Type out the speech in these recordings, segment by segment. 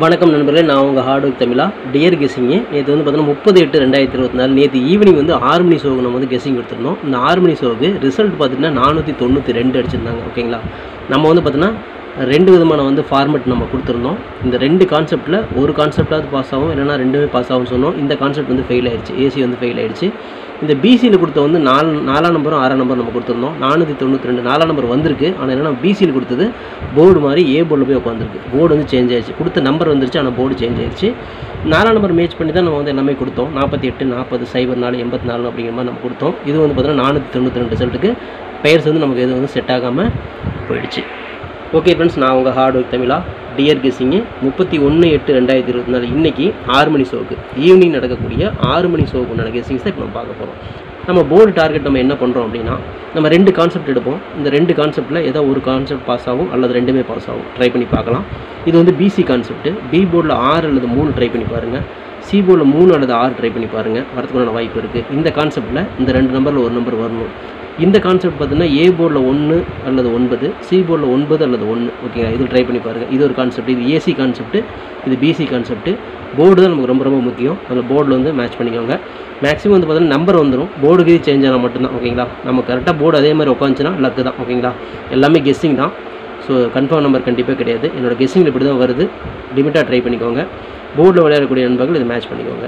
வணக்கம் நண்பர்களே, நான் உங்கள் ஹார்ட் ஒர்க் தமிழா. டியர் கெஸ்ஸிங்கு நேற்று வந்து பார்த்தீங்கன்னா 30/8/2024 நேற்று ஈவினிங் வந்து 6 மணி ஷோவுக்கு நம்ம வந்து கெஸ்ஸிங் எடுத்துருந்தோம். இந்த 6 மணி ஷோவுக்கு ரிசல்ட் பார்த்தீங்கன்னா 492 அடிச்சிருந்தாங்க. ஓகேங்களா, நம்ம வந்து பார்த்தீங்கன்னா 2 விதமான வந்து ஃபார்மெட் நம்ம கொடுத்துருந்தோம். இந்த 2 கான்செப்ட்டில் ஒரு கான்செப்டாவது பாஸ் ஆகும், இல்லைனா 2மே பாஸ் ஆகும்னு சொன்னோம். இந்த கான்செப்ட் வந்து ஃபெயில் ஆயிடுச்சு, ஏசி வந்து ஃபெயில் ஆயிடுச்சு. இந்த பிசியில் கொடுத்த வந்து 4ஆம் நம்பரும் 6ஆம் நம்பர் நம்ம கொடுத்துருந்தோம். 492 4ஆம் நம்பர் வந்திருக்கு. ஆனால் என்னென்னா பிசியில் கொடுத்தது போர்டு மாதிரி ஏ போர்டில் போய் உட்காந்துருக்கு. போர்டு வந்து சேஞ்ச் ஆயிடுச்சு, கொடுத்த நம்பர் வந்துருச்சு, ஆனால் போர்டு சேஞ்ச் ஆயிடுச்சு. 4ஆம் நம்பர் மேட்ச் பண்ணி தான் நம்ம வந்து எல்லாமே கொடுத்தோம். 48 40 04 84 அப்படிங்கிற மாதிரி நம்ம கொடுத்தோம். இது வந்து பார்த்தீங்கன்னா 492 ரிசல்ட்டுக்கு பெயர்ஸ் வந்து நமக்கு எது வந்து செட் ஆகாமல் போயிடுச்சு. ஓகே ஃப்ரெண்ட்ஸ், நான் உங்கள் ஹார்ட் ஒர்க் தமிழா. டியர் கெஸ்ஸிங்கு 31/8/2024 இன்றைக்கி 6 மணி ஷோவுக்கு ஈவினிங் நடக்கக்கூடிய 6 மணி ஷோவுக்கு உண்டான கெஸ்ஸிங்ஸ் தான் இப்போ நம்ம பார்க்க போகிறோம். நம்ம போர்டு டார்கெட் நம்ம என்ன பண்ணுறோம் அப்படின்னா, நம்ம 2 கான்செப்ட் எடுப்போம். இந்த 2 கான்செப்ட்டில் ஏதோ ஒரு கான்செப்ட் பாஸ் ஆகும் அல்லது 2மே பாஸ் ஆகும். ட்ரை பண்ணி பார்க்கலாம். இது வந்து பிசி கான்செப்ட்டு. பி போர்டில் 6 அல்லது 3 ட்ரை பண்ணி பாருங்கள். சி போர்டில் 3 அல்லது 6 ட்ரை பண்ணி பாருங்கள். வரதுக்குண்டான வாய்ப்பு இருக்குது. இந்த கான்செப்ட்டில் இந்த 2 நம்பரில் ஒரு நம்பர் வரணும். இந்த கான்செப்ட் பார்த்தீங்கன்னா ஏ போர்டில் 1 அல்லது 9, சி போர்டில் 9 அல்லது 1. ஓகேங்களா, இது ட்ரை பண்ணி பாருங்கள். இது ஒரு கான்செப்ட். இது ஏசி கான்செப்ட்டு, இது பிசி கான்செப்ட்டு. போர்டு தான் நமக்கு ரொம்ப ரொம்ப முக்கியம். அதில் போர்டில் வந்து மேட்ச் பண்ணிக்கோங்க. மேக்ஸிமம் வந்து பார்த்தீங்கன்னா நம்பர் வந்துடும், போர்டுக்கு சேஞ்ச் ஆனால் மட்டும்தான். ஓகேங்களா, நம்ம கரெக்டாக போர்டு அதே மாதிரி உட்காந்துச்சுன்னா லக்கு தான். ஓகேங்களா, எல்லாமே கெஸ்ஸிங் தான். ஸோ கன்ஃபார்ம் நம்பர் கண்டிப்பாக கிடையாது. என்னோடய கெஸ்ஸிங்கில் இப்படி தான் வருது. லிமிட்டாக ட்ரை பண்ணிக்கோங்க. போர்டில் விளையாடக்கூடிய நண்பர்கள் இதை மேட்ச் பண்ணிக்கோங்க.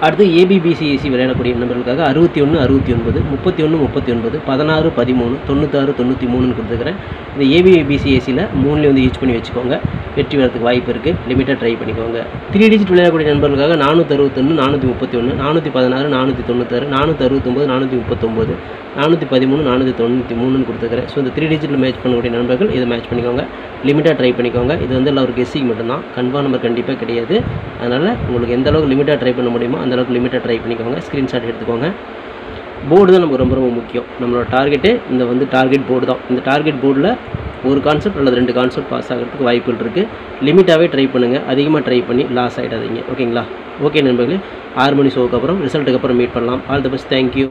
அடுத்து ஏபிபிசிஏசி விளையாடக்கூடிய நம்பர்களுக்காக 61 69 31 39 16 13 96 93 கொடுத்துக்கிறேன். இந்த ஏபிபிசிஏசியில் 3லேயும் வந்து யூஸ் பண்ணி வச்சுக்கோங்க. வெற்றி வரதுக்கு வாய்ப்பு இருக்குது. லிமிட்டாக ட்ரை பண்ணிக்கோங்க. 3 டிஜிட் விளையாடக்கூடிய நண்பர்களுக்காக 461 431 416 496 469 439 413 493 கொடுத்துக்கிறேன். ஸோ இந்த 3 டிஜிட்டில் மேட்ச் பண்ணக்கூடிய நண்பர்கள் இதை மேட்ச் பண்ணிக்கோங்க. லிமிட்டாக ட்ரை பண்ணிக்கோங்க. இது வந்து எல்லாம் ஒரு கெஸ்ஸிங் மட்டும்தான், கன்ஃபார்ம் நம்பர் கண்டிப்பாக கிடையாது. அதனால் உங்களுக்கு எந்த அளவுக்கு லிமிட்டாக ட்ரை பண்ண முடியுமோ அந்தளவுக்கு லிமிட்டாக ட்ரை பண்ணிக்கோங்க. ஸ்க்ரீன்ஷாட் எடுத்துக்கோங்க. போர்டு தான் நமக்கு ரொம்ப ரொம்ப முக்கியம். நம்மளோட டார்கெட்டு இந்த வந்து டார்கெட் போர்டு தான். இந்த டார்கெட் போர்டில் ஒரு கான்செப்ட் அல்லது 2 கான்செப்ட் பாஸ் ஆகிறதுக்கு வாய்ப்புகள் இருக்குது. லிமிட்டாகவே ட்ரை பண்ணுங்கள். அதிகமாக ட்ரை பண்ணி லாஸ் ஆகிடாதீங்க. ஓகேங்களா. ஓகே நண்பர்களே, 6 மணி ஷோவுக்கு அப்புறம் ரிசல்ட்டுக்கு அப்புறம் மீட் பண்ணலாம். All the best. தேங்க்யூ.